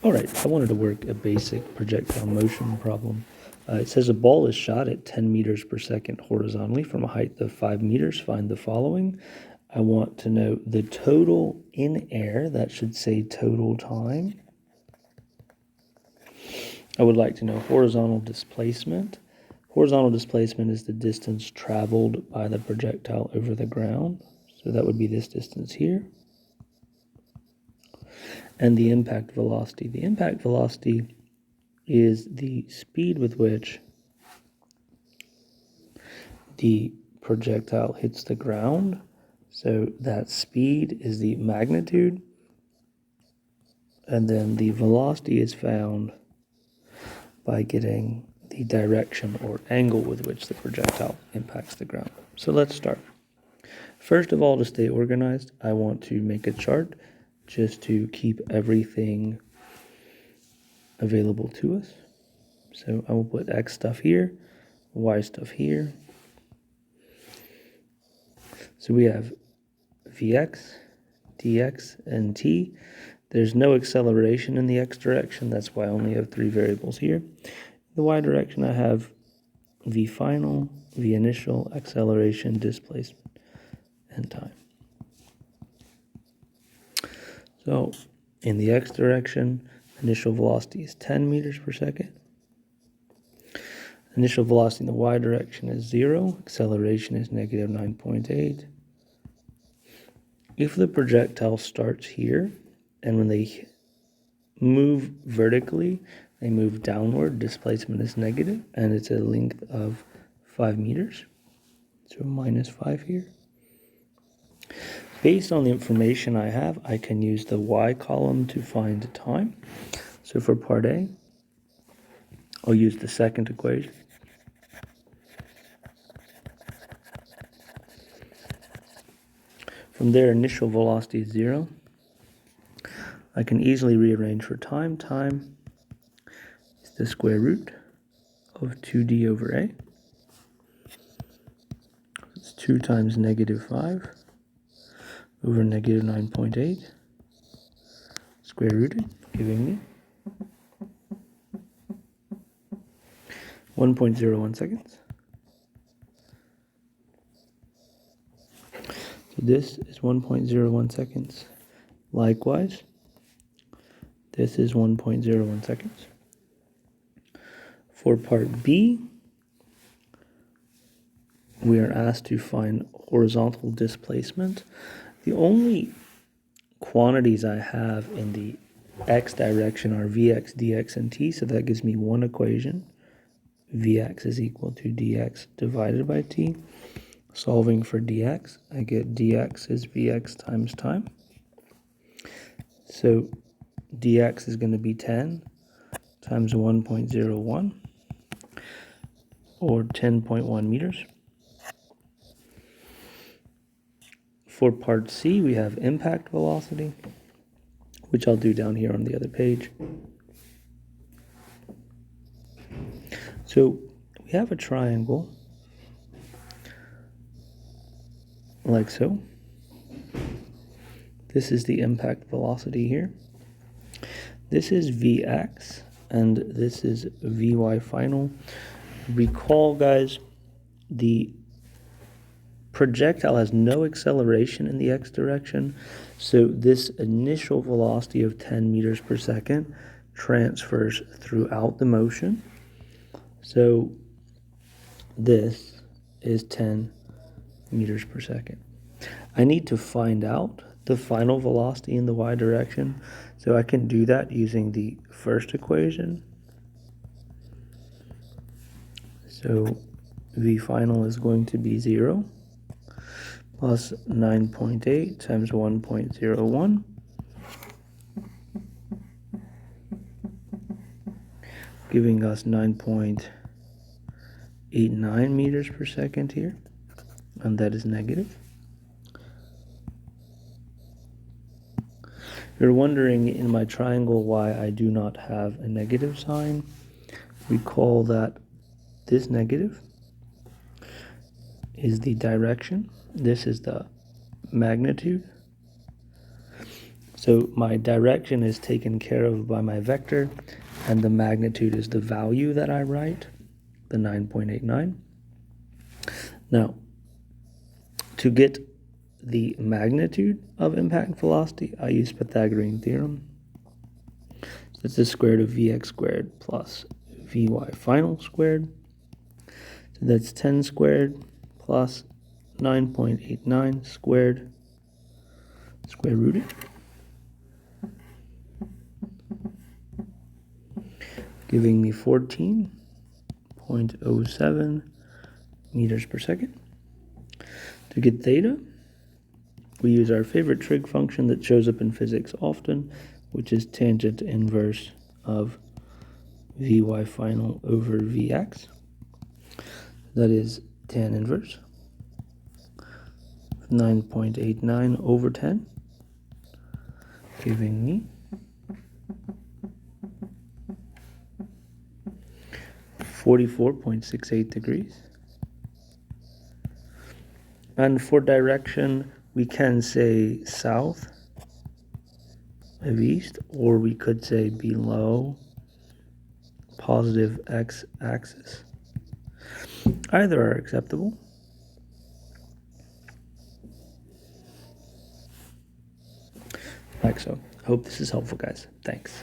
All right, I wanted to work a basic projectile motion problem. It says a ball is shot at 10 meters per second horizontally from a height of 5 meters. Find the following. I want to know the total in air. That should say total time. I would like to know horizontal displacement. Horizontal displacement is the distance traveled by the projectile over the ground. So that would be this distance here. And the impact velocity. The impact velocity is the speed with which the projectile hits the ground. So that speed is the magnitude. And then the velocity is found by getting the direction or angle with which the projectile impacts the ground. So let's start. First of all, to stay organized, I want to make a chart just to keep everything available to us. So I will put X stuff here, Y stuff here. So we have Vx, dx, and t. There's no acceleration in the X direction. That's why I only have 3 variables here. In the Y direction, I have V final, V initial, acceleration, displacement, and time. So in the X direction, initial velocity is 10 meters per second. Initial velocity in the Y direction is 0. Acceleration is negative 9.8. If the projectile starts here, and when they move vertically, they move downward, displacement is negative, and it's a length of 5 meters. So minus 5 here. Based on the information I have, I can use the Y column to find time. So for part A, I'll use the second equation. From there, initial velocity is 0. I can easily rearrange for time. Time is the square root of 2d over a. It's 2 times negative 5 over negative 9.8 square rooted, giving me 1.01 seconds. So this is 1.01 seconds. Likewise, this is 1.01 seconds. For part B, we are asked to find horizontal displacement. The only quantities I have in the X direction are Vx, dx, and t, so that gives me one equation. Vx is equal to dx divided by t. Solving for dx, I get dx is Vx times time. So dx is going to be 10 times 1.01, or 10.1 meters. For part C, we have impact velocity, which I'll do down here on the other page. So we have a triangle like so. This is the impact velocity here. This is Vx, and this is Vy final. Recall, guys, the projectile has no acceleration in the X direction, so this initial velocity of 10 meters per second transfers throughout the motion. So this is 10 meters per second. I need to find out the final velocity in the Y direction, so I can do that using the first equation. So V final is going to be 0 plus 9.8 times 1.01, giving us 9.89 meters per second here, and that is negative. You're wondering in my triangle why I do not have a negative sign. Recall that this negative is the direction. This is the magnitude. So my direction is taken care of by my vector, and the magnitude is the value that I write, the 9.89. Now, to get the magnitude of impact velocity, I use Pythagorean theorem. So it's the square root of Vx squared plus Vy final squared. So that's 10 squared plus 9.89 squared, square rooted. Giving me 14.07 meters per second. To get theta, we use our favorite trig function that shows up in physics often, which is tangent inverse of Vy final over Vx. That is tan inverse 9.89 over 10, giving me 44.68 degrees. And for direction, we can say south of east, or we could say below positive x-axis. Either are acceptable. Like so. Hope this is helpful, guys. Thanks.